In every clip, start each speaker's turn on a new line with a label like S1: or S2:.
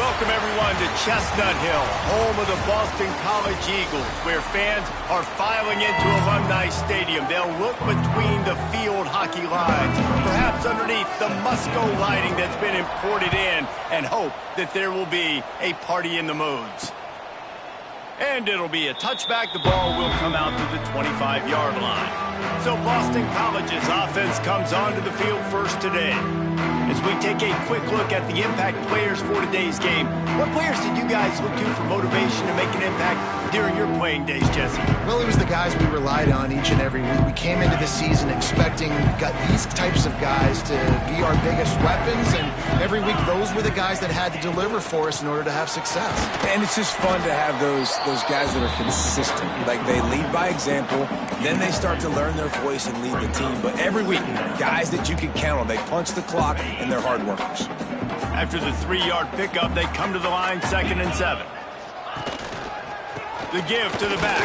S1: Welcome, everyone, to Chestnut Hill, home of the Boston College Eagles, where fans are filing into Alumni Stadium. They'll look between the field hockey lines, perhaps underneath the Musco lighting that's been imported in, and hope that there will be a party in the moods. And it'll be a touchback. The ball will come out to the 25-yard line. So Boston College's offense comes onto the field first today. As we take a quick look at the impact players for today's game, what players did you guys look to for motivation to make an impact during your playing days, Jesse?
S2: Well, it was the guys we relied on each and every week. We came into the season expecting these types of guys to be our biggest weapons, and every week those were the guys that had to deliver for us in order to have success.
S3: And it's just fun to have those guys that are consistent. Like, they lead by example, then they start to learn their voice and lead the team. But every week, guys that you can count on. They punch the clock, and they're hard workers.
S1: After the 3-yard pickup, they come to the line, 2nd and 7. The give to the back.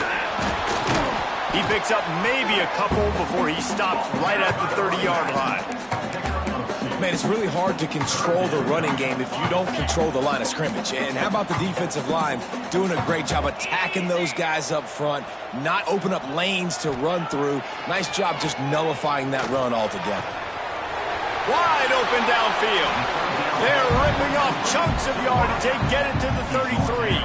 S1: He picks up maybe a couple before he stops right at the 30-yard line.
S3: Man, it's really hard to control the running game if you don't control the line of scrimmage. And how about the defensive line doing a great job attacking those guys up front, not open up lanes to run through. Nice job just nullifying that run altogether.
S1: Wide open downfield. They're ripping off chunks of yardage. They get it to the 33.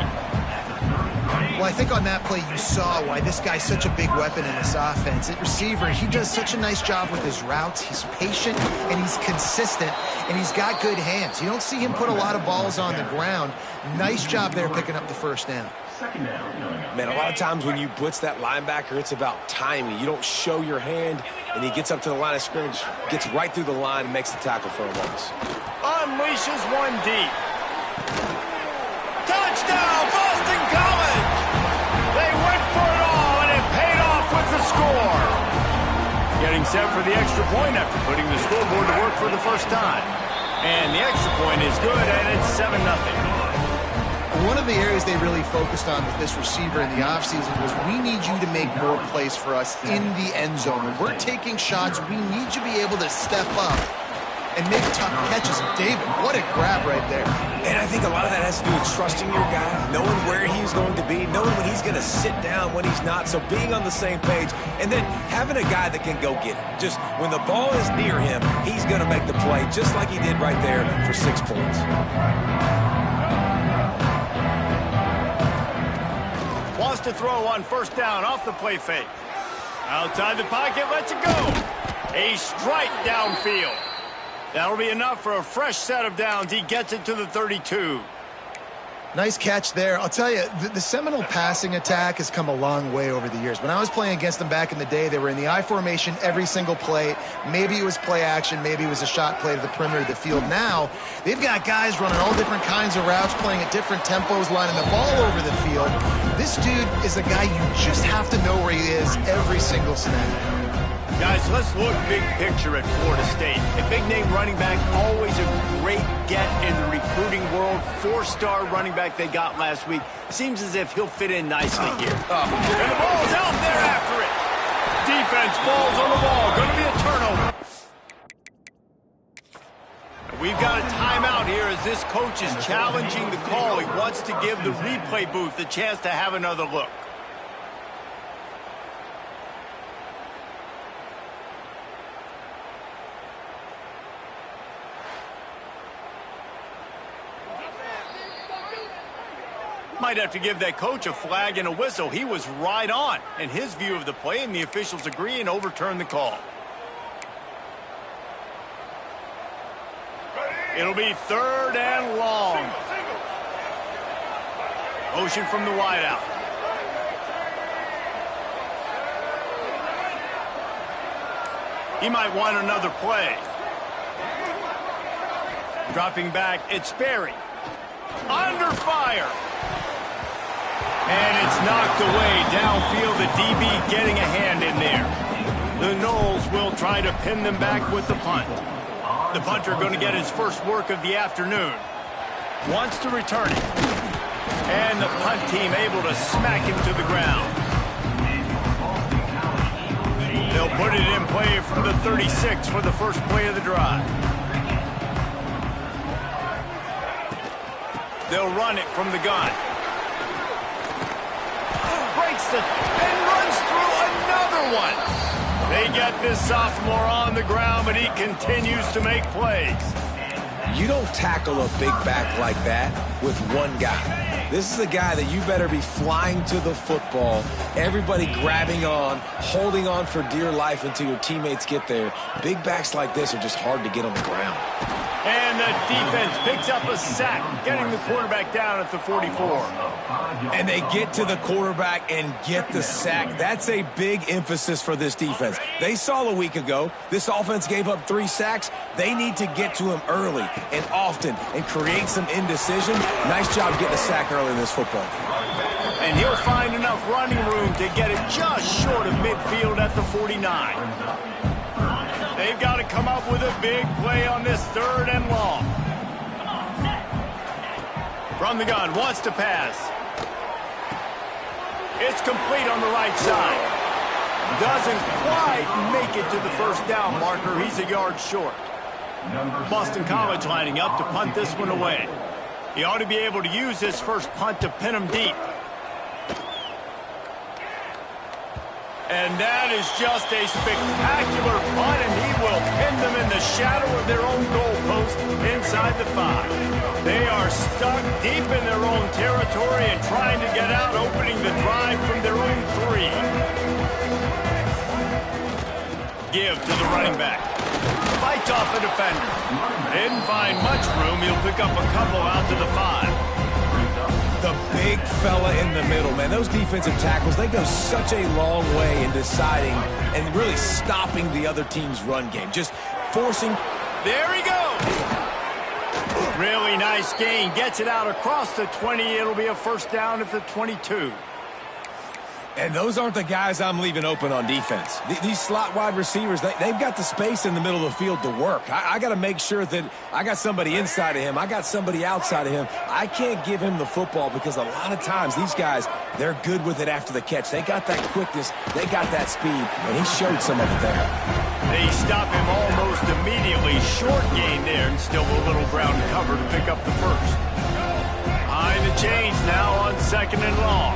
S2: Well, I think on that play you saw why this guy's such a big weapon in this offense. At receiver, he does such a nice job with his routes. He's patient, and he's consistent, and he's got good hands. You don't see him put a lot of balls on the ground. Nice job there picking up the first down.
S3: Man, a lot of times when you blitz that linebacker, it's about timing. You don't show your hand, and he gets up to the line of scrimmage, gets right through the line, and makes the tackle for a loss.
S1: Unleashes one deep. Touchdown, Boston College! They went for it all, and it paid off with the score. Getting set for the extra point after putting the scoreboard to work for the first time. And the extra point is good, and it's 7-0.
S2: One of the areas they really focused on with this receiver in the offseason was we need you to make more plays for us in the end zone. When we're taking shots, we need you to be able to step up and make tough catches. David, what a grab right there.
S3: And I think a lot of that has to do with trusting your guy, knowing where he's going to be, knowing when he's going to sit down, when he's not, so being on the same page, and then having a guy that can go get it. Just when the ball is near him, he's going to make the play, just like he did right there for 6 points.
S1: Wants to throw on first down off the play fake. Outside the pocket, lets it go. A strike downfield. That'll be enough for a fresh set of downs. He gets it to the 32.
S2: Nice catch there. I'll tell you, the Seminole passing attack has come a long way over the years. When I was playing against them back in the day, they were in the I formation every single play. Maybe it was play action. Maybe it was a shot play to the perimeter of the field. Now, they've got guys running all different kinds of routes, playing at different tempos, lining the ball over the field. This dude is a guy you just have to know where he is every single snap.
S1: Guys, let's look big picture at Florida State. A big-name running back, always a great get in the recruiting world. 4-star running back they got last week. Seems as if he'll fit in nicely here. And the ball's out there after it. Defense falls on the ball. Going to be a turnover. We've got a timeout here as this coach is challenging the call. He wants to give the replay booth a chance to have another look. Might have to give that coach a flag and a whistle. He was right on in his view of the play, and the officials agree and overturn the call. It'll be 3rd and long. Motion from the wideout. He might want another play. Dropping back, it's Sperry. Under fire. And it's knocked away downfield. The DB getting a hand in there. The Noles will try to pin them back with the punt. The punter going to get his first work of the afternoon. Wants to return it. And the punt team able to smack him to the ground. They'll put it in play from the 36 for the first play of the drive. They'll run it from the gun. Breaks and runs through another one. They get this sophomore on the ground, but he continues to make plays.
S3: You don't tackle a big back like that with one guy. This is a guy that you better be flying to the football, everybody grabbing on, holding on for dear life until your teammates get there. Big backs like this are just hard to get on the ground.
S1: And the defense picks up a sack, getting the quarterback down at the 44.
S3: And they get to the quarterback and get the sack. That's a big emphasis for this defense. They saw a week ago, this offense gave up 3 sacks. They need to get to him early and often and create some indecision. Nice job getting a sack early in this football.
S1: And he'll find enough running room to get it just short of midfield at the 49. They've got to come up with a big play on this 3rd and long. From the gun, wants to pass. It's complete on the right side. Doesn't quite make it to the first down marker. He's a yard short. Boston College lining up to punt this one away. He ought to be able to use this first punt to pin him deep. And that is just a spectacular punt, and he will pin them in the shadow of their own goalpost inside the 5. They are stuck deep in their own territory and trying to get out, opening the drive from their own 3. Give to the running back. Fights off a defender. Didn't find much room. He'll pick up a couple out to the 5.
S3: The big fella in the middle, man. Those defensive tackles, they go such a long way in deciding and really stopping the other team's run game. Just forcing.
S1: There he goes. Really nice gain. Gets it out across the 20. It'll be a first down at the 22.
S3: And those aren't the guys I'm leaving open on defense. These slot wide receivers, they've got the space in the middle of the field to work. I got to make sure that I got somebody inside of him. I got somebody outside of him. I can't give him the football because a lot of times these guys, they're good with it after the catch. They got that quickness. They got that speed, and he showed some of it there.
S1: They stop him almost immediately. Short gain there, and still a little ground to cover to pick up the first. Behind the chains now on 2nd and long.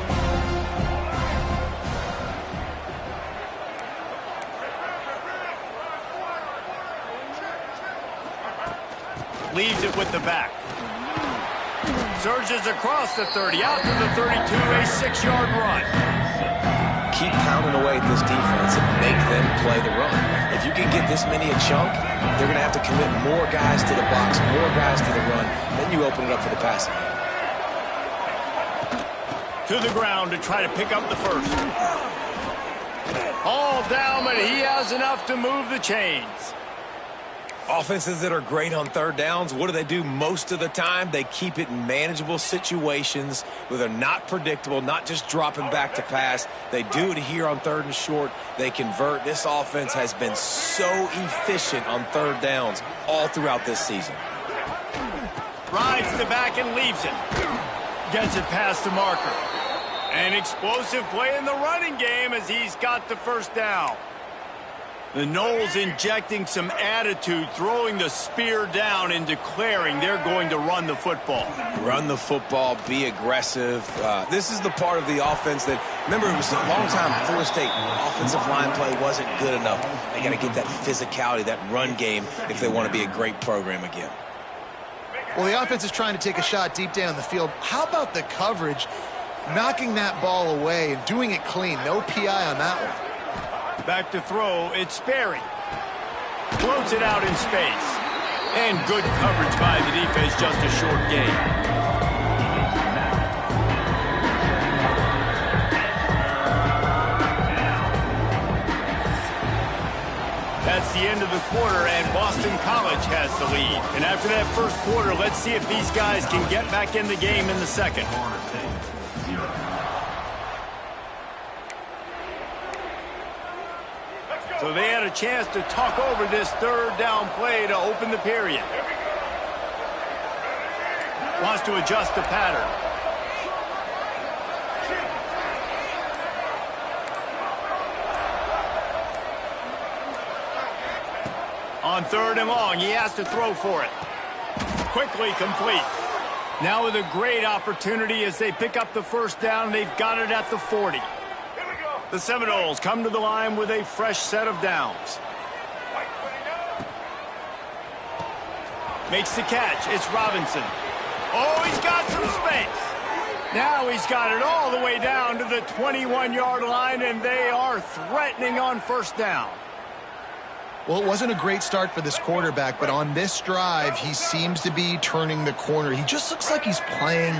S1: Leaves it with the back. Surges across the 30, out to the 32, a 6-yard run.
S3: Keep pounding away at this defense and make them play the run. If you can get this many a chunk, they're going to have to commit more guys to the box, more guys to the run. Then you open it up for the passing game.
S1: To the ground to try to pick up the first. All down, but he has enough to move the chains.
S3: Offenses that are great on 3rd downs, what do? Most of the time, they keep it in manageable situations where they're not predictable, not just dropping back to pass. They do it here on 3rd and short. They convert. This offense has been so efficient on 3rd downs all throughout this season.
S1: Rides the back and leaves it. Gets it past the marker. An explosive play in the running game as he's got the first down. The Noles injecting some attitude, throwing the spear down and declaring they're going to run the football.
S3: Run the football, be aggressive. This is the part of the offense that, remember, it was a long time, Florida State offensive line play wasn't good enough. They got to get that physicality, that run game, if they want to be a great program again.
S2: Well, the offense is trying to take a shot deep down the field. How about the coverage, knocking that ball away and doing it clean? No PI on that one.
S1: Back to throw, it's Sperry. Floats it out in space. And good coverage by the defense, just a short gain. That's the end of the quarter, and Boston College has the lead. And after that first quarter, let's see if these guys can get back in the game in the second. So they had a chance to talk over this 3rd down play to open the period. Wants to adjust the pattern. On 3rd and long, he has to throw for it. Quickly complete. Now with a great opportunity as they pick up the first down. They've got it at the 40. The Seminoles come to the line with a fresh set of downs. Makes the catch. It's Robinson. Oh, he's got some space. Now he's got it all the way down to the 21-yard line, and they are threatening on first down.
S2: Well, it wasn't a great start for this quarterback, but on this drive, he seems to be turning the corner. He just looks like he's playing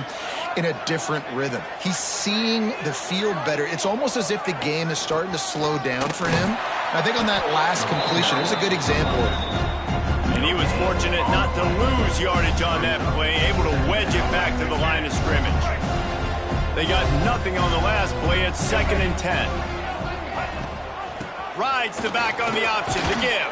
S2: in a different rhythm. He's seeing the field better. It's almost as if the game is starting to slow down for him. I think on that last completion, it was a good example of it.
S1: And he was fortunate not to lose yardage on that play, able to wedge it back to the line of scrimmage. They got nothing on the last play. It's 2nd and 10. Rides the back on the option to give.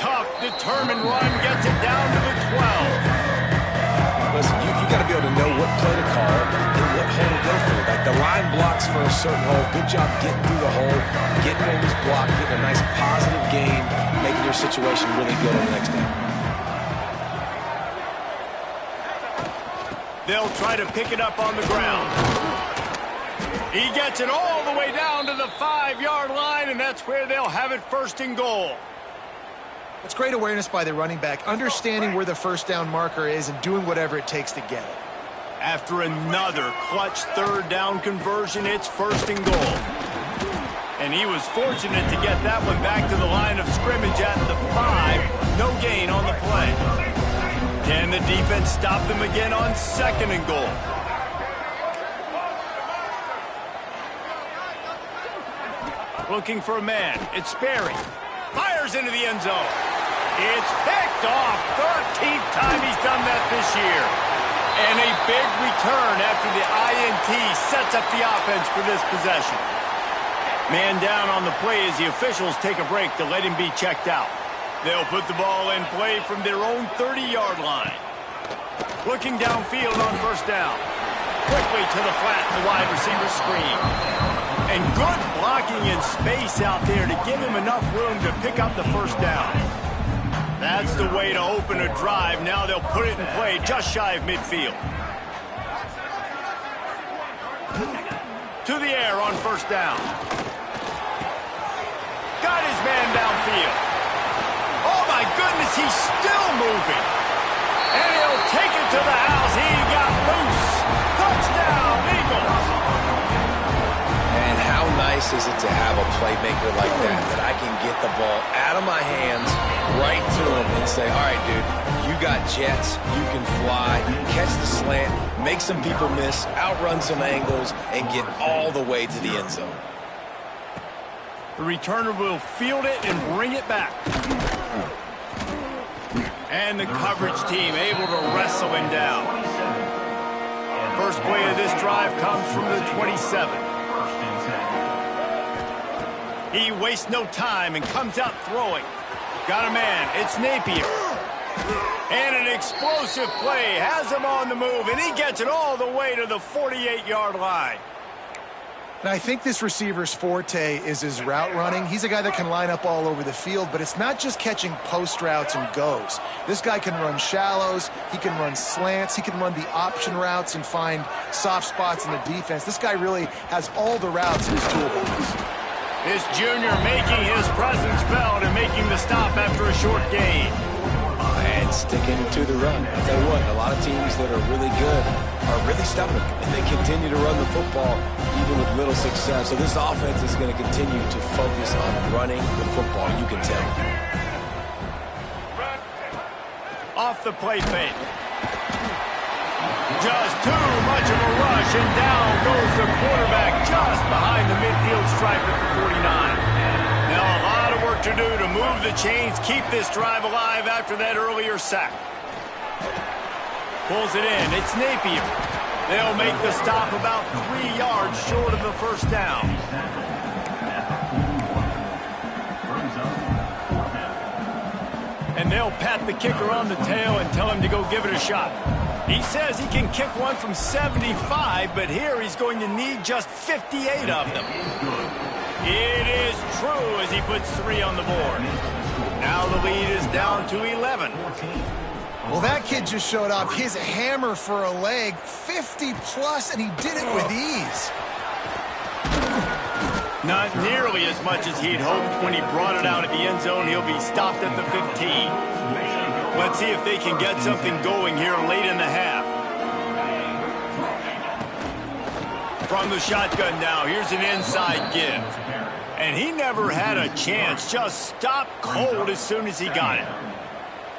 S1: Tough, determined run, gets it down to the 12.
S3: Listen, you got to be able to know what play to call and what hole to go through. Like the line blocks for a certain hole. Good job getting through the hole, getting what was blocked, getting a nice positive gain, making your situation really good on the next down.
S1: They'll try to pick it up on the ground. He gets it all the way down to the 5-yard line, and that's where they'll have it 1st and goal.
S2: It's great awareness by the running back, understanding where the first down marker is and doing whatever it takes to get it.
S1: After another clutch 3rd down conversion, it's 1st and goal. And he was fortunate to get that one back to the line of scrimmage at the 5. No gain on the play. Can the defense stop them again on 2nd and goal? Looking for a man. It's Sperry. Fires into the end zone. It's picked off. 13th time he's done that this year. And a big return after the INT sets up the offense for this possession. Man down on the play as the officials take a break to let him be checked out. They'll put the ball in play from their own 30-yard line. Looking downfield on first down. Quickly to the flat, the wide receiver screen. And good blocking in space out there to give him enough room to pick up the first down. That's the way to open a drive. Now they'll put it in play just shy of midfield. To the air on first down. Got his man downfield. Oh, my goodness, he's still moving. And he'll take it to the house. He got loose. Touchdown, Eagles.
S3: And how nice is it to have a playmaker like that I can get the ball out of my hands right to him and say, all right, dude, you got jets, you can fly, you can catch the slant, make some people miss, outrun some angles, and get all the way to the end zone.
S1: The returner will field it and bring it back. And the coverage team able to wrestle him down. First play of this drive comes from the 27. He wastes no time and comes out throwing. Got a man. It's Napier. And an explosive play. Has him on the move, and he gets it all the way to the 48-yard line.
S2: And I think this receiver's forte is his route running. He's a guy that can line up all over the field, but it's not just catching post routes and goes. This guy can run shallows, he can run slants, he can run the option routes and find soft spots in the defense. This guy really has all the routes in his toolbox.
S1: This junior making his presence felt and making the stop after a short gain.
S3: And sticking to the run. I'll tell you what, a lot of teams that are really good are really stubborn, and they continue to run the football even with little success. So this offense is going to continue to focus on running the football, you can tell.
S1: Off the play fake. Just too much of a rush, and down goes the quarterback just behind the midfield stripe at the 49. Now a lot of work to do to move the chains, keep this drive alive after that earlier sack. Pulls it in. It's Napier. They'll make the stop about 3 yards short of the first down. And they'll pat the kicker on the tail and tell him to go give it a shot. He says he can kick one from 75, but here he's going to need just 58 of them. It is true as he puts 3 on the board. Now the lead is down to 11.
S2: Well, that kid just showed off his hammer for a leg, 50+, and he did it with ease.
S1: Not nearly as much as he'd hoped when he brought it out at the end zone. He'll be stopped at the 15. Let's see if they can get something going here late in the half. From the shotgun now, here's an inside give. And he never had a chance, just stopped cold as soon as he got it.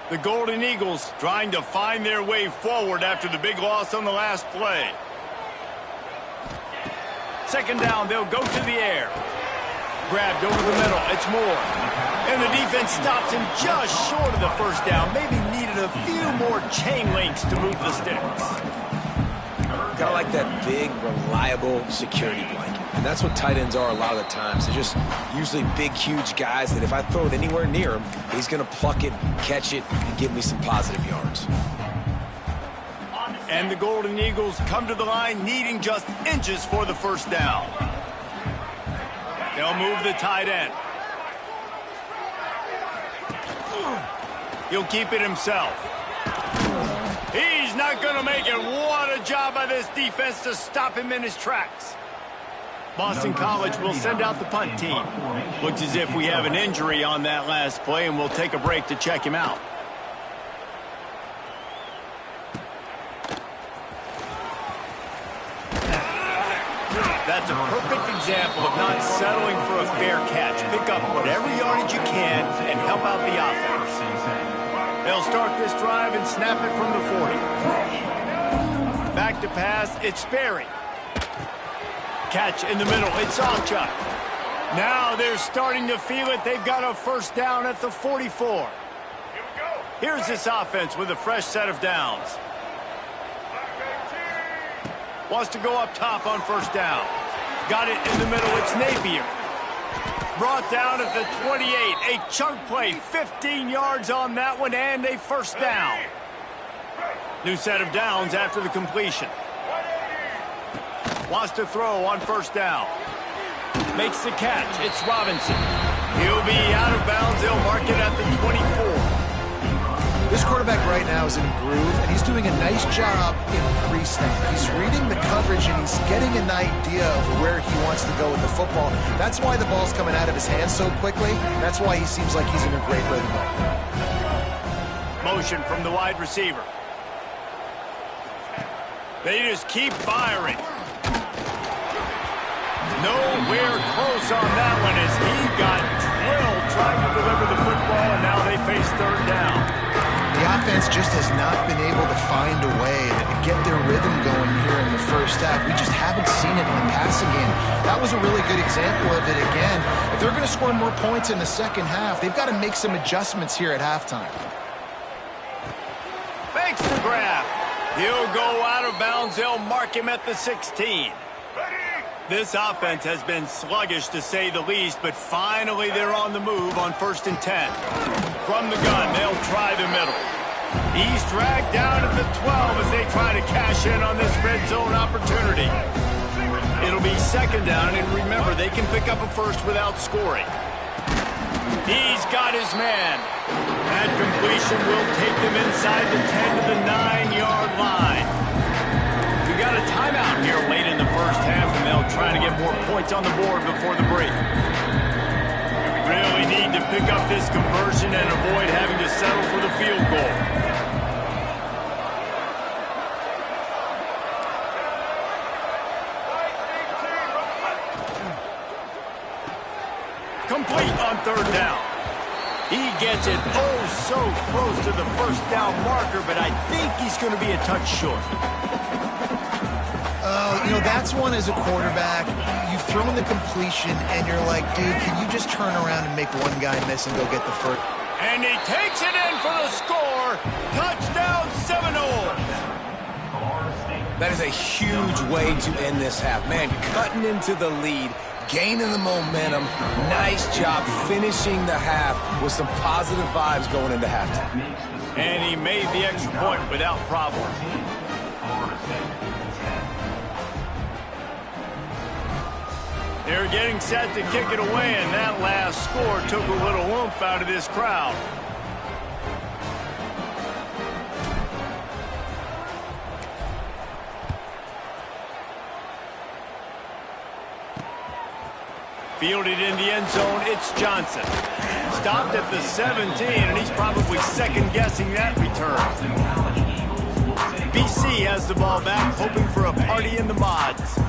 S1: The Golden Eagles trying to find their way forward after the big loss on the last play. Second down, they'll go to the air. Grabbed over the middle, it's Moore. And the defense stops him just short of the first down. Maybe needed a few more chain links to move the sticks.
S3: Kind of like that big, reliable security blanket. And that's what tight ends are a lot of the times. They're just usually big, huge guys that if I throw it anywhere near him, he's going to pluck it, catch it, and give me some positive yards.
S1: And the Golden Eagles come to the line needing just inches for the first down. They'll move the tight end. He'll keep it himself. He's not going to make it. What a job by this defense to stop him in his tracks. Boston College will send out the punt team. Looks as if we have an injury on that last play, and we'll take a break to check him out. That's a perfect example of not settling for a fair catch. Pick up whatever yardage you can and help out the offense. They'll start this drive and snap it from the 40. Back to pass, it's Sperry. Catch in the middle, it's Sawchuk. Now they're starting to feel it. They've got a first down at the 44. Here's this offense with a fresh set of downs. Wants to go up top on first down. Got it in the middle, it's Napier. Brought down at the 28. A chunk play, 15 yards on that one, and a first down. New set of downs after the completion. Wants to throw on first down. Makes the catch, it's Robinson. He'll be out of bounds. They'll mark it at the 24.
S2: This quarterback right now is in a groove, and he's doing a nice job in pre-snap. He's reading the coverage, and he's getting an idea of where he wants to go with the football. That's why the ball's coming out of his hands so quickly. That's why he seems like he's in a great rhythm.
S1: Motion from the wide receiver. They just keep firing. Nowhere close on that one as he got drilled trying to deliver the football, and now they face third down.
S2: The offense just has not been able to find a way to get their rhythm going here in the first half. We just haven't seen it in the passing game. That was a really good example of it again. If they're going to score more points in the second half, they've got to make some adjustments here at halftime.
S1: Makes the grab. He'll go out of bounds. They'll mark him at the 16. This offense has been sluggish to say the least, but finally they're on the move on 1st and 10. From the gun, they'll try the middle. He's dragged down at the 12 as they try to cash in on this red zone opportunity. It'll be second down, and remember, they can pick up a first without scoring. He's got his man. That completion will take them inside the 10 to the 9-yard line. We got a timeout here late in the first half, and they'll try to get more points on the board before the break. Really need to pick up this conversion and avoid having to settle for the field goal. Complete on third down. He gets it so close to the first down marker, but I think he's going to be a touch short.
S2: You know, that's one as a quarterback. You've thrown the completion, and you're like, dude, can you just turn around and make one guy miss and go get the first?
S1: And he takes it in for the score. Touchdown, Seminoles.
S3: That is a huge way to end this half. Man, cutting into the lead, gaining the momentum. Nice job finishing the half with some positive vibes going into halftime.
S1: And he made the extra point without problem. They're getting set to kick it away, and that last score took a little oomph out of this crowd. Fielded in the end zone, it's Johnson. Stopped at the 17, and he's probably second-guessing that return. BC has the ball back, hoping for a party in the mods.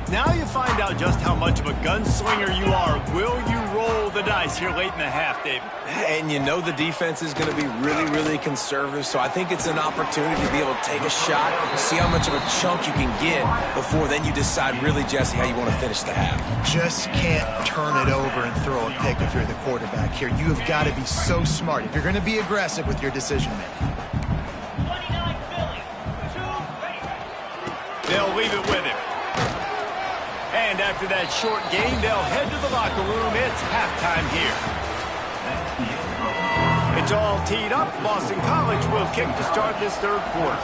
S1: Now you find out just how much of a gunslinger you are. Will you roll the dice here late in the half, David?
S3: And you know the defense is going to be really, really conservative, so I think it's an opportunity to be able to take a shot, see how much of a chunk you can get before then you decide really, Jesse, how you want to finish the half.
S2: Just can't turn it over and throw a pick if you're the quarterback here. You have got to be so smart if you're going to be aggressive with your decision-making.
S1: They'll leave it with him. And after that short game, they'll head to the locker room. It's halftime here. It's all teed up. Boston College will kick to start this third quarter.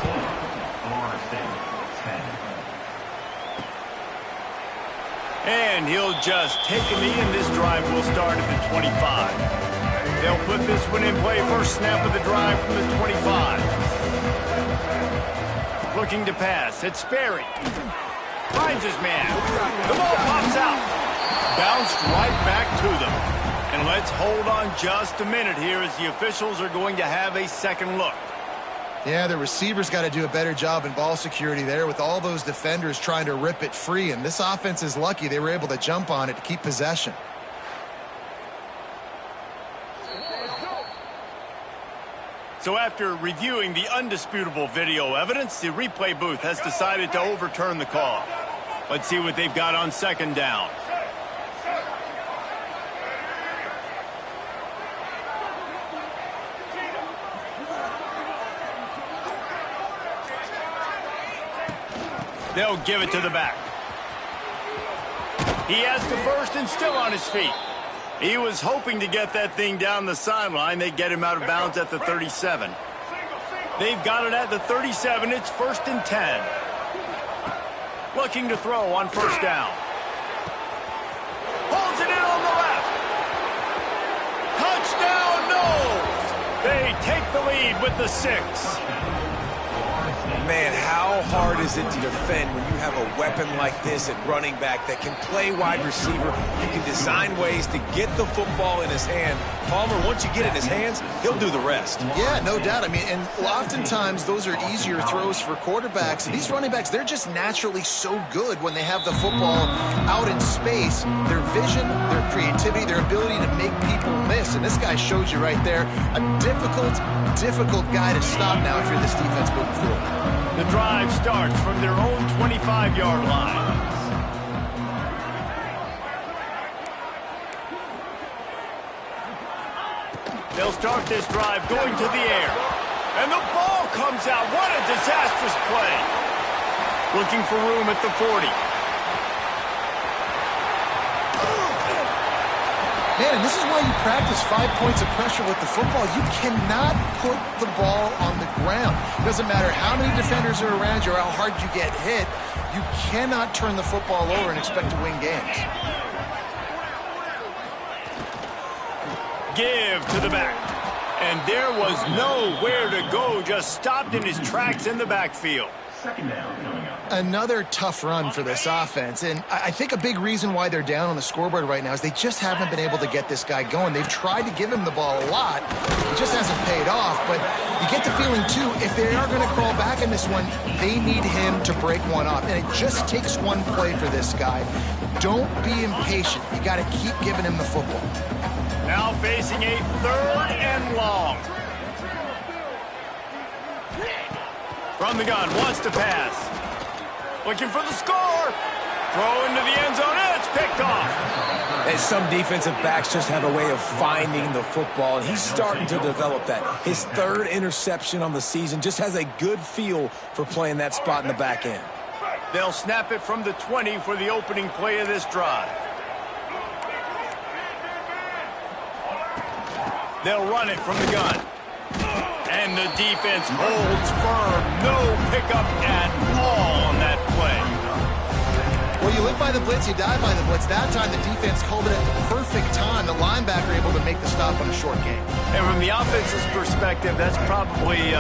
S1: And he'll just take a knee, and this drive will start at the 25. They'll put this one in play. First snap of the drive from the 25. Looking to pass. It's Sperry. Finds his man. The ball pops out. Bounced right back to them. And let's hold on just a minute here as the officials are going to have a second look.
S2: Yeah, the receivers got to do a better job in ball security there with all those defenders trying to rip it free. And this offense is lucky they were able to jump on it to keep possession.
S1: So after reviewing the undisputable video evidence, the replay booth has decided to overturn the call. Let's see what they've got on second down. They'll give it to the back. He has the first and still on his feet. He was hoping to get that thing down the sideline. They get him out of bounds at the 37. They've got it at the 37. It's first and 10. Looking to throw on first down. Holds it in on the left. Touchdown, Noles. They take the lead with the 6.
S3: Man, how hard is it to defend when you have a weapon like this at running back that can play wide receiver? You can design ways to get the football in his hand. Palmer, once you get it in his hands, he'll do the rest.
S2: Yeah, no doubt. I mean, and oftentimes those are easier throws for quarterbacks. These running backs, they're just naturally so good when they have the football out in space. Their vision, their creativity, their ability to make people miss. And this guy shows you right there a difficult guy to stop now if you're this defense moving forward.
S1: The drive starts from their own 25-yard line. They'll start this drive going to the air. And the ball comes out. What a disastrous play. Looking for room at the 40.
S2: Man, and this is why you practice 5 points of pressure with the football. You cannot put the ball on the ground. It doesn't matter how many defenders are around you or how hard you get hit. You cannot turn the football over and expect to win games.
S1: Give to the back. And there was nowhere to go. Just stopped in his tracks in the backfield.
S4: Second down coming up.
S2: Another tough run for this offense, and I think a big reason why they're down on the scoreboard right now is they just haven't been able to get this guy going. They've tried to give him the ball a lot. It just hasn't paid off, but you get the feeling, too, if they are going to crawl back in this one, they need him to break one off, and it just takes one play for this guy. Don't be impatient. You got to keep giving him the football.
S1: Now facing a third and long. From the gun, wants to pass. Looking for the score. Throw into the end zone, and it's picked off.
S3: And some defensive backs just have a way of finding the football, and he's starting to develop that. His third interception on the season, just has a good feel for playing that spot in the back end.
S1: They'll snap it from the 20 for the opening play of this drive. They'll run it from the gun. And the defense holds firm. No pickup at all on that play.
S2: Well, you live by the blitz, you die by the blitz. That time the defense called it at the perfect time. The linebacker able to make the stop on a short gain.
S1: And from the offense's perspective, that's probably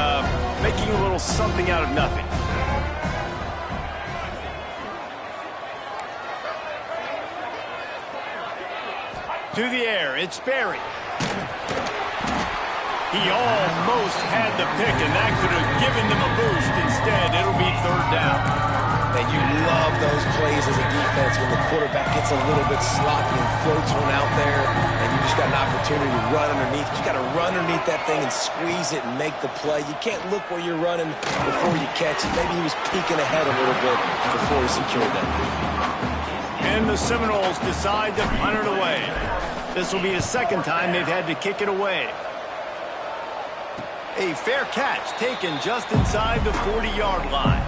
S1: making a little something out of nothing. To the air, it's Berry. He almost had the pick, and that could have given them a boost. Instead, it'll be third down.
S3: And you love those plays as a defense when the quarterback gets a little bit sloppy and floats one out there, and you just got an opportunity to run underneath. You got to run underneath that thing and squeeze it and make the play. You can't look where you're running before you catch it. Maybe he was peeking ahead a little bit before he secured that.
S1: And the Seminoles decide to punt it away. This will be the second time they've had to kick it away. A fair catch taken just inside the 40-yard line.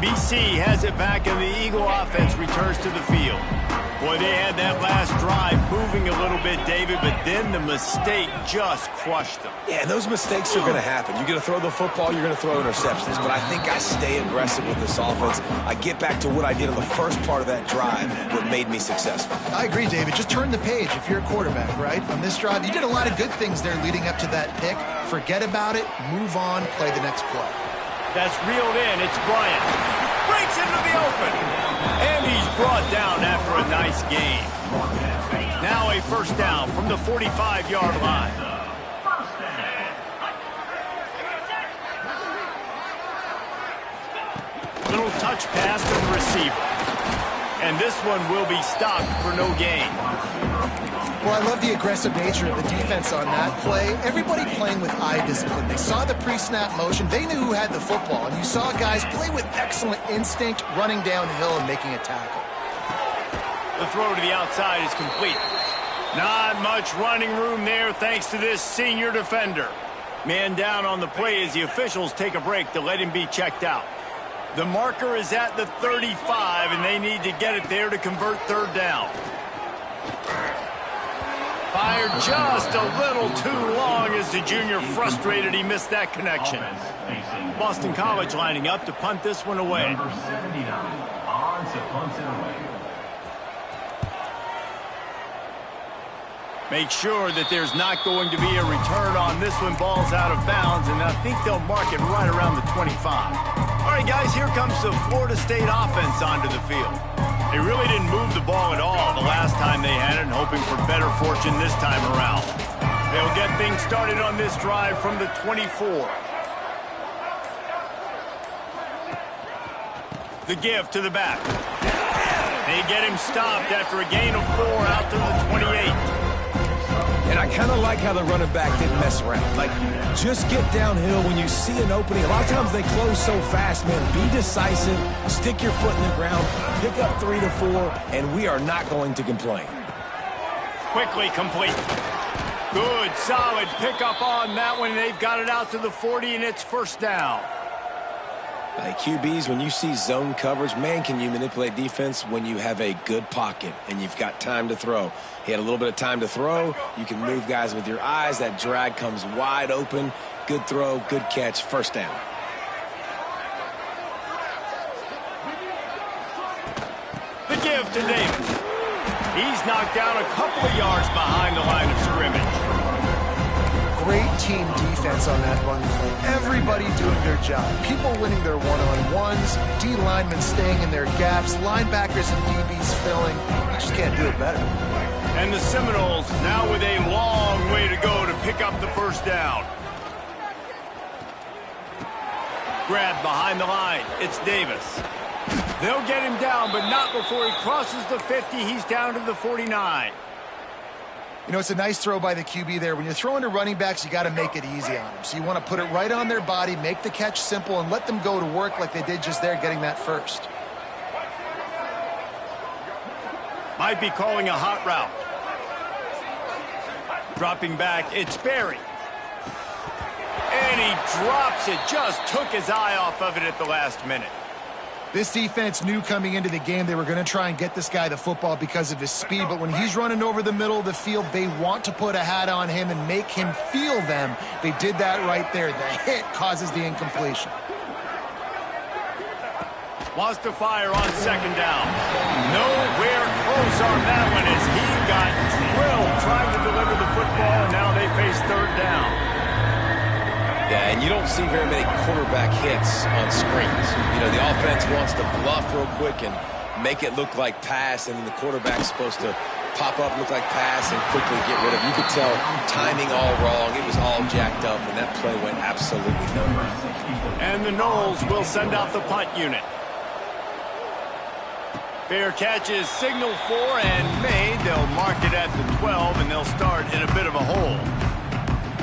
S1: BC has it back, and the Eagle offense returns to the field. Boy, they had that last drive moving a little bit, David, but then the mistake just crushed them.
S3: Yeah, those mistakes are going to happen. You're going to throw the football, you're going to throw interceptions, but I think I stay aggressive with this offense. I get back to what I did on the first part of that drive that made me successful.
S2: I agree, David. Just turn the page if you're a quarterback, right? On this drive, you did a lot of good things there leading up to that pick. Forget about it, move on, play the next play.
S1: That's reeled in. It's Bryant. Breaks into the open. And he's brought down after a nice gain. Now a first down from the 45-yard line. Little touch pass to the receiver. And this one will be stopped for no gain.
S2: Well, I love the aggressive nature of the defense on that play. Everybody playing with eye discipline. They saw the pre-snap motion. They knew who had the football. And you saw guys play with excellent instinct, running downhill and making a tackle.
S1: The throw to the outside is complete. Not much running room there thanks to this senior defender. Man down on the play as the officials take a break to let him be checked out. The marker is at the 35, and they need to get it there to convert third down. Fired just a little too long as the junior frustrated he missed that connection. Boston College lining up to punt this one away.
S4: Number 79 on to punt it away.
S1: Make sure that there's not going to be a return on this one. Ball's out of bounds, and I think they'll mark it right around the 25. All right, guys, here comes the Florida State offense onto the field. They really didn't move the ball at all the last time they had it, and hoping for better fortune this time around. They'll get things started on this drive from the 24. The give to the back. They get him stopped after a gain of 4 out to the 28.
S3: And I kind of like how the running back didn't mess around. Like, just get downhill when you see an opening. A lot of times they close so fast, man. Be decisive, stick your foot in the ground, pick up 3 to 4, and we are not going to complain.
S1: Quickly complete. Good, solid pickup on that one. They've got it out to the 40, and it's first down.
S3: Like QBs, when you see zone coverage, man, can you manipulate defense when you have a good pocket and you've got time to throw. He had a little bit of time to throw. You can move guys with your eyes. That drag comes wide open. Good throw, good catch, first down.
S1: The give to Davis. He's knocked down a couple of yards behind the line of scrimmage.
S2: Great team defense on that run play. Everybody doing their job. People winning their one-on-ones, D linemen staying in their gaps, linebackers and DBs filling. You just can't do it better.
S1: And the Seminoles now with a long way to go to pick up the first down. Grabbed behind the line. It's Davis. They'll get him down, but not before he crosses the 50. He's down to the 49.
S2: You know, it's a nice throw by the QB there. When you're throwing to running backs, you got to make it easy on them. So you want to put it right on their body, make the catch simple, and let them go to work like they did just there, getting that first.
S1: Might be calling a hot route. Dropping back, it's Berry. And he drops it. Just took his eye off of it at the last minute.
S2: This defense knew coming into the game they were going to try and get this guy the football because of his speed, but when he's running over the middle of the field, they want to put a hat on him and make him feel them. They did that right there. The hit causes the incompletion.
S1: Wants to fire on second down. Nowhere close on that one as he got drilled trying to deliver the football, and now they face third down.
S3: Yeah, and you don't see very many quarterback hits on screens. You know, the offense wants to bluff real quick and make it look like pass, and then the quarterback's supposed to pop up, look like pass, and quickly get rid of it. You could tell timing all wrong. It was all jacked up, and that play went absolutely nowhere.
S1: And the Noles will send out the punt unit. Fair catch is signaled for and made. They'll mark it at the 12, and they'll start in a bit of a hole.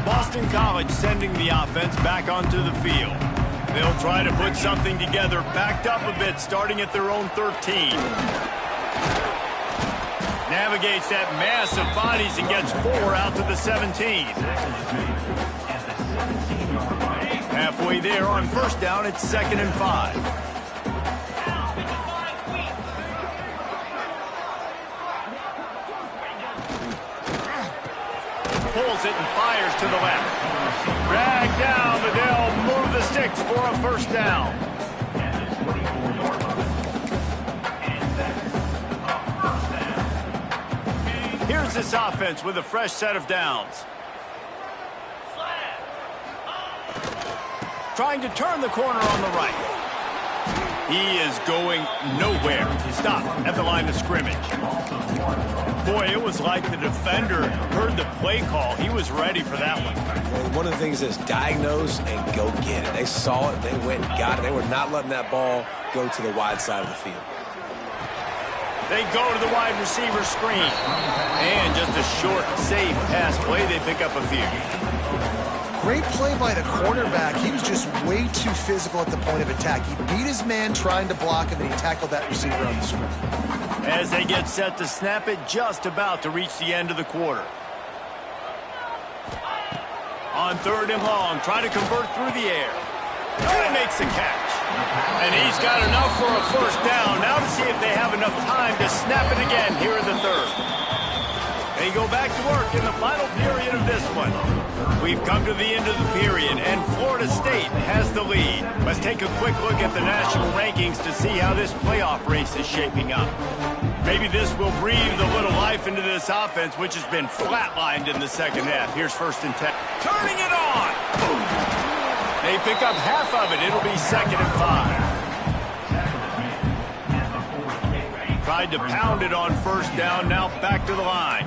S1: Boston College sending the offense back onto the field. They'll try to put something together, backed up a bit, starting at their own 13. Navigates that mass of bodies and gets 4 out to the 17. Halfway there on first down, it's 2nd and 5. Pulls it and fires to the left. Dragged down, but they'll move the sticks for a first down. Here's this offense with a fresh set of downs. Trying to turn the corner on the right. He is going nowhere. Stop at the line of scrimmage. Boy, it was like the defender heard the play call. He was ready for that one.
S3: One of the things is diagnose and go get it. They saw it. They went and got it. They were not letting that ball go to the wide side of the field.
S1: They go to the wide receiver screen. And just a short, safe pass play. They pick up a few.
S2: Great play by the quarterback. He was just way too physical at the point of attack. He beat his man trying to block him, and he tackled that receiver on the screen.
S1: As they get set to snap it, just about to reach the end of the quarter. On 3rd and long, trying to convert through the air. And makes the catch. And he's got enough for a first down. Now to see if they have enough time to snap it again here in the 3rd. They go back to work in the final period of this one. We've come to the end of the period, and Florida State has the lead. Let's take a quick look at the national rankings to see how this playoff race is shaping up. Maybe this will breathe a little life into this offense, which has been flatlined in the second half. Here's 1st and 10. Turning it on! They pick up half of it. It'll be 2nd and 5. Tried to pound it on first down, now back to the line.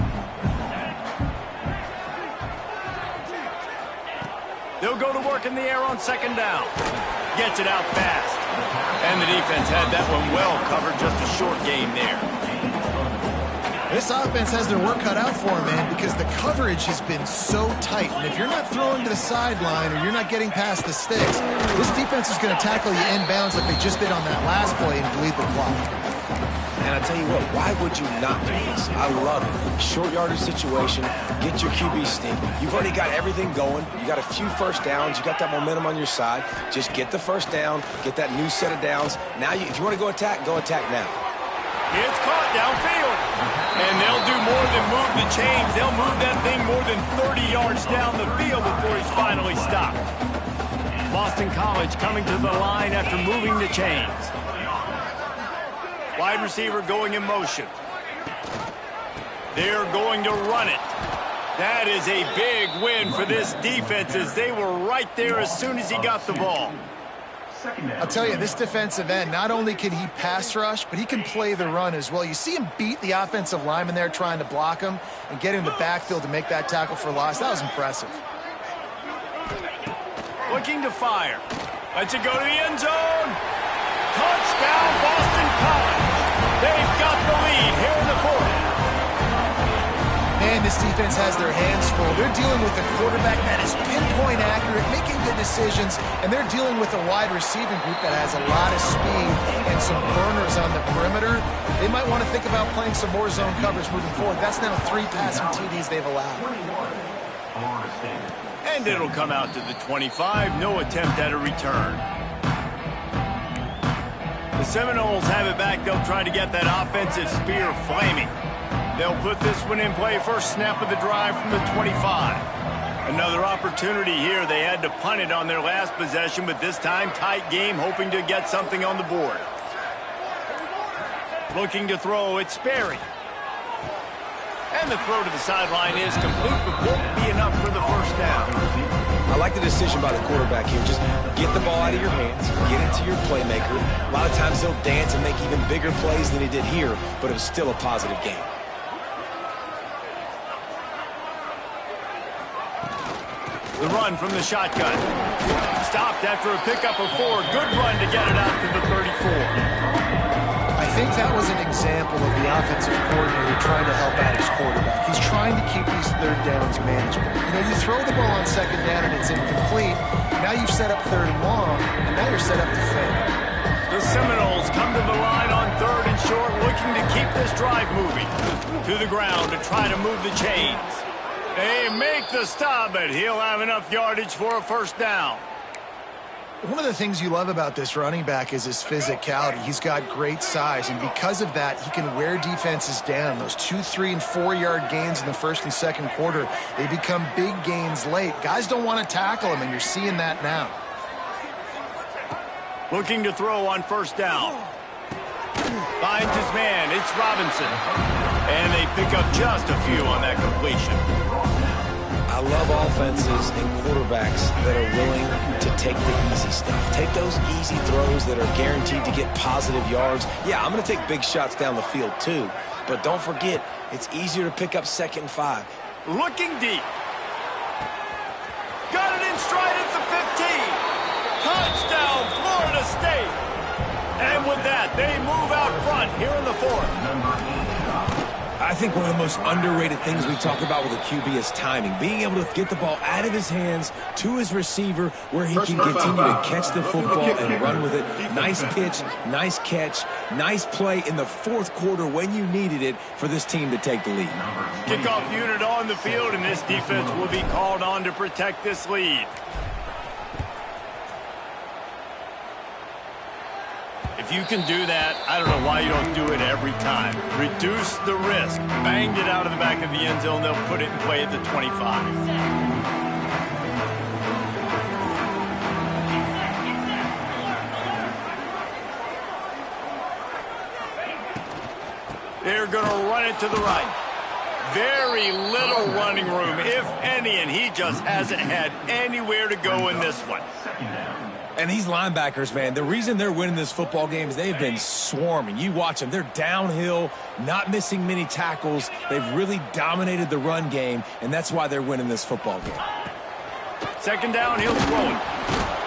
S1: They'll go to work in the air on 2nd down. Gets it out fast. And the defense had that one well covered, just a short game there.
S2: This offense has their work cut out for them, man, because the coverage has been so tight. And if you're not throwing to the sideline or you're not getting past the sticks, this defense is going to tackle you inbounds like they just did on that last play and bleed the clock.
S3: And I tell you what, why would you not do this? I love it. Short yardage situation, get your QB sneak. You've already got everything going. You got a few first downs. You got that momentum on your side. Just get the first down, get that new set of downs. Now, if you want to go attack now.
S1: It's caught downfield. And they'll do more than move the chains. They'll move that thing more than 30 yards down the field before he's finally stopped. Boston College coming to the line after moving the chains. Wide receiver going in motion. They're going to run it. That is a big win for this defense, as they were right there as soon as he got the ball.
S2: I'll tell you, this defensive end, not only can he pass rush, but he can play the run as well. You see him beat the offensive lineman there trying to block him and get in the backfield to make that tackle for loss. That was impressive.
S1: Looking to fire. Lets it go to the end zone. Touchdown, Boston College. They've got the lead here in the 4th.
S2: Man, this defense has their hands full. They're dealing with a quarterback that is pinpoint accurate, making good decisions, and they're dealing with a wide receiving group that has a lot of speed and some burners on the perimeter. They might want to think about playing some more zone coverage moving forward. That's now 3 passing TDs they've allowed.
S1: And it'll come out to the 25. No attempt at a return. The Seminoles have it back. They'll try to get that offensive spear flaming. They'll put this one in play. First snap of the drive from the 25. Another opportunity here. They had to punt it on their last possession, but this time tight game, hoping to get something on the board. Looking to throw, it's Sperry. And the throw to the sideline is complete, but won't be enough for the first down.
S3: I like the decision by the quarterback here. Just get the ball out of your hands, get it to your playmaker. A lot of times he'll dance and make even bigger plays than he did here, but it was still a positive game.
S1: The run from the shotgun. Stopped after a pickup of 4. Good run to get it out to the 34.
S2: I think that was an example of the offensive coordinator trying to help out his quarterback. He's trying to keep these third downs manageable. You know, you throw the ball on second down and it's incomplete. Now you've set up third and long, and now you're set up to fail.
S1: The Seminoles come to the line on 3rd and short, looking to keep this drive moving. To the ground to try to move the chains. They make the stop, but he'll have enough yardage for a first down.
S2: One of the things you love about this running back is his physicality. He's got great size, and because of that, he can wear defenses down. Those 2, 3, and 4-yard gains in the first and second quarter, they become big gains late. Guys don't want to tackle him, and you're seeing that now.
S1: Looking to throw on first down. Finds his man. It's Robinson. And they pick up just a few on that completion.
S3: I love offenses and quarterbacks that are willing to take the easy stuff. Take those easy throws that are guaranteed to get positive yards. Yeah, I'm going to take big shots down the field too. But don't forget, it's easier to pick up 2nd and 5.
S1: Looking deep. Got it in stride at the 15. Touchdown, Florida State. And with that, they move out front here in the 4th.
S3: I think one of the most underrated things we talk about with a QB is timing. Being able to get the ball out of his hands to his receiver where he can continue to catch the football and run with it. Nice pitch, nice catch, nice play in the 4th quarter when you needed it for this team to take the lead.
S1: Kickoff unit on the field, and this defense will be called on to protect this lead. If you can do that, I don't know why you don't do it every time. Reduce the risk. Banged it out of the back of the end zone. They'll put it in play at the 25. They're going to run it to the right. Very little running room, if any, and he just hasn't had anywhere to go in this one.
S3: And these linebackers, man, the reason they're winning this football game is they've been swarming. You watch them. They're downhill, not missing many tackles. They've really dominated the run game, and that's why they're winning this football game.
S1: 2nd down, he'll throw it.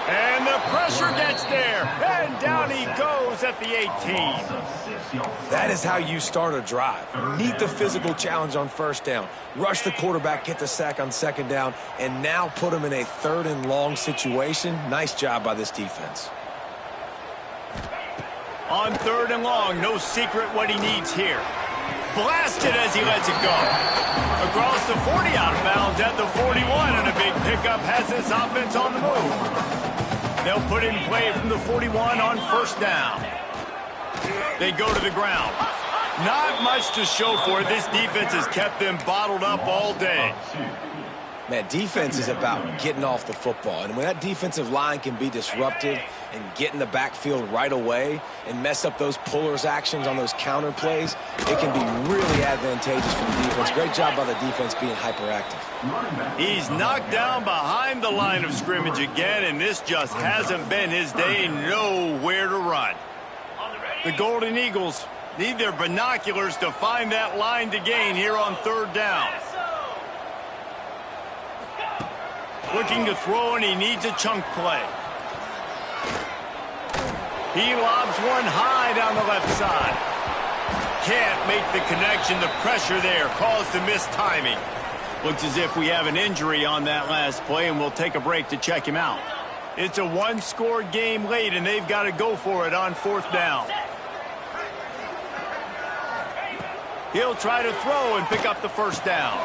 S1: And the pressure gets there. And down he goes at the 18.
S3: That is how you start a drive. Meet the physical challenge on first down. Rush the quarterback, get the sack on 2nd down, and now put him in a 3rd and long situation. Nice job by this defense.
S1: On 3rd and long, no secret what he needs here. Blasted as he lets it go. Across the 40, out of bounds at the 41, and a big pickup has this offense on the move. They'll put in play from the 41 on first down. They go to the ground. Not much to show for it. This defense has kept them bottled up all day.
S3: Man, defense is about getting off the football. And when that defensive line can be disruptive and get in the backfield right away and mess up those pullers actions on those counter plays, it can be really advantageous for the defense. Great job by the defense being hyperactive.
S1: He's knocked down behind the line of scrimmage again, and this just hasn't been his day. Nowhere to run. The Golden Eagles need their binoculars to find that line to gain here on 3rd down. Looking to throw, and he needs a chunk play. He lobs one high down the left side. Can't make the connection. The pressure there caused the missed timing. Looks as if we have an injury on that last play, and we'll take a break to check him out. It's a one-score game late, and they've got to go for it on 4th down. He'll try to throw and pick up the first down.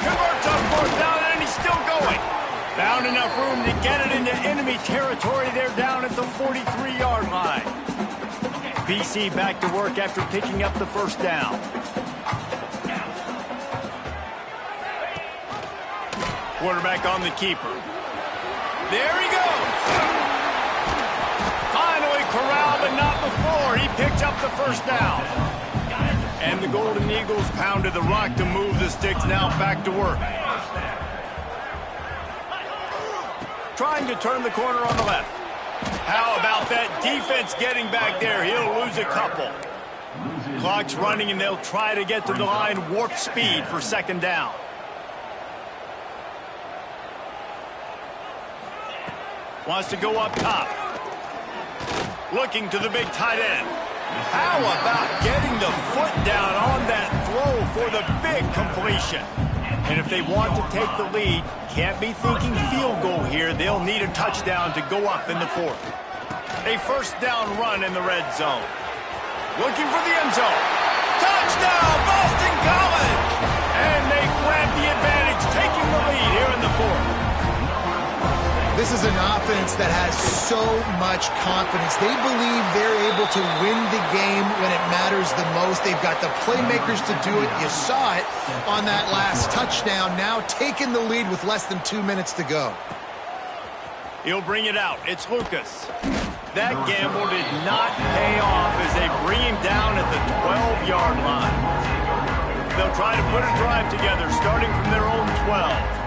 S1: Converts on 4th down, and he's still going. Found enough room to get it into enemy territory. They're down at the 43-yard line. BC back to work after picking up the first down. Quarterback on the keeper. There he goes. Finally corralled, but not before. He picked up the first down. And the Golden Eagles pounded the rock to move the sticks. Now back to work. trying to turn the corner on the left. How about that defense getting back there? He'll lose a couple. Clock's running, and they'll try to get to the line warp speed for second down. Wants to go up top. Looking to the big tight end. How about getting the foot down on that throw for the big completion? And if they want to take the lead, can't be thinking field goal here. They'll need a touchdown to go up in the fourth. A first down run in the red zone. Looking for the end zone. Touchdown, Boston College! And they grab the advantage, taking the lead here in the fourth.
S2: This is an offense that has so much confidence. They believe they're able to win the game when it matters the most. They've got the playmakers to do it. You saw it on that last touchdown. Now taking the lead with less than 2 minutes to go.
S1: He'll bring it out. It's Lucas. That gamble did not pay off as they bring him down at the 12-yard line. They'll try to put a drive together starting from their own 12.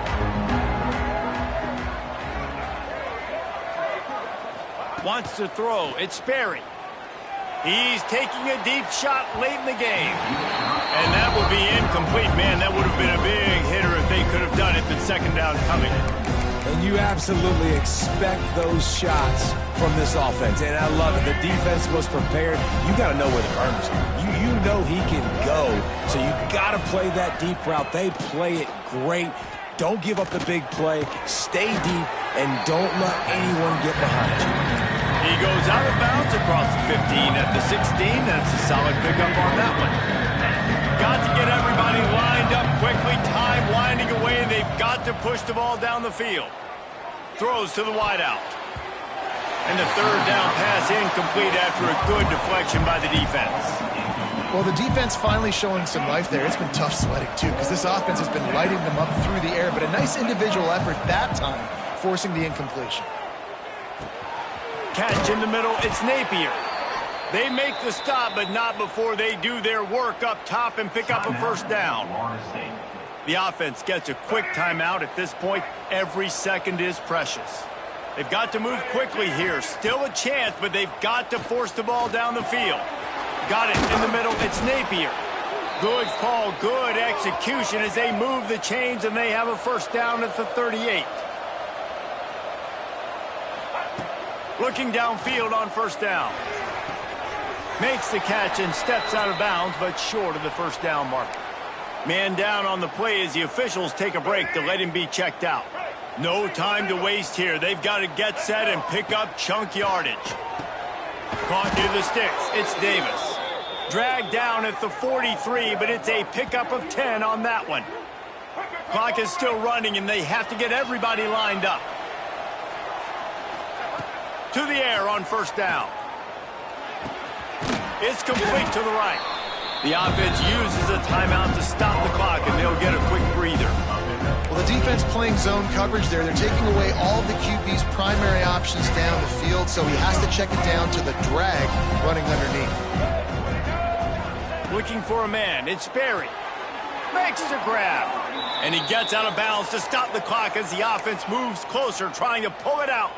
S1: Wants to throw. It's Sperry. He's taking a deep shot late in the game. And that would be incomplete. Man, that would have been a big hitter if they could have done it, but second down coming.
S3: And you absolutely expect those shots from this offense. And I love it. The defense was prepared. You got to know where the burners are. You know he can go. So you got to play that deep route. They play it great. Don't give up the big play. Stay deep, and don't let anyone get behind you.
S1: He goes out of bounds across the 15 at the 16. That's a solid pickup on that one. Got to get everybody lined up quickly. Time winding away. They've got to push the ball down the field. Throws to the wideout. And the third down pass incomplete after a good deflection by the defense.
S2: Well, the defense finally showing some life there. It's been tough sledding, too, because this offense has been lighting them up through the air. But a nice individual effort that time, forcing the incompletion.
S1: Catch in the middle. It's Napier. They make the stop, but not before they do their work up top and pick up a first down. The offense gets a quick timeout at this point. Every second is precious. They've got to move quickly here. Still a chance, but they've got to force the ball down the field. Got it in the middle. It's Napier. Good call, good execution as they move the chains, and they have a first down at the 38. Looking downfield on first down. Makes the catch and steps out of bounds, but short of the first down mark. Man down on the play as the officials take a break to let him be checked out. No time to waste here. They've got to get set and pick up chunk yardage. Caught near the sticks. It's Davis. Dragged down at the 43, but it's a pickup of 10 on that one. Clock is still running, and they have to get everybody lined up. To the air on first down. It's complete to the right. The offense uses a timeout to stop the clock, and they'll get a quick breather.
S2: Well, the defense playing zone coverage there. They're taking away all of the QB's primary options down the field, so he has to check it down to the drag running underneath.
S1: Looking for a man. It's Sperry. Makes the grab. And he gets out of bounds to stop the clock as the offense moves closer, trying to pull it out.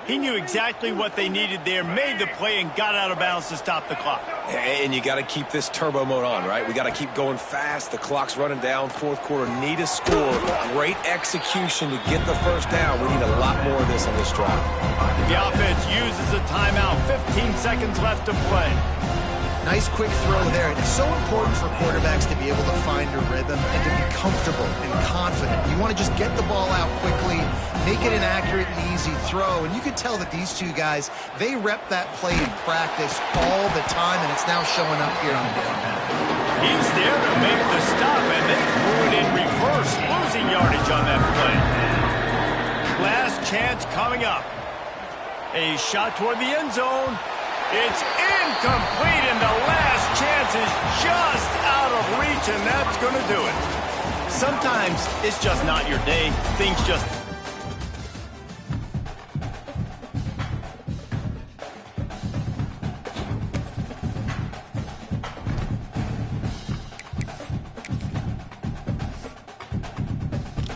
S1: He knew exactly what they needed there, made the play, and got out of bounds to stop the clock.
S3: And you got to keep this turbo mode on, right? We got to keep going fast. The clock's running down. Fourth quarter, need a score. Great execution to get the first down. We need a lot more of this on this drive.
S1: The offense uses a timeout. 15 seconds left to play.
S2: Nice quick throw there. It's so important for quarterbacks to be able to find a rhythm and to be comfortable and confident. You want to just get the ball out quickly, make it an accurate and easy throw. And you can tell that these two guys, they rep that play in practice all the time, and it's now showing up here on the field.
S1: He's there to make the stop, and they threw it in reverse, losing yardage on that play. Last chance coming up. A shot toward the end zone. It's incomplete, and the last chance is just out of reach, and that's going to do it. Sometimes it's just not your day. Things just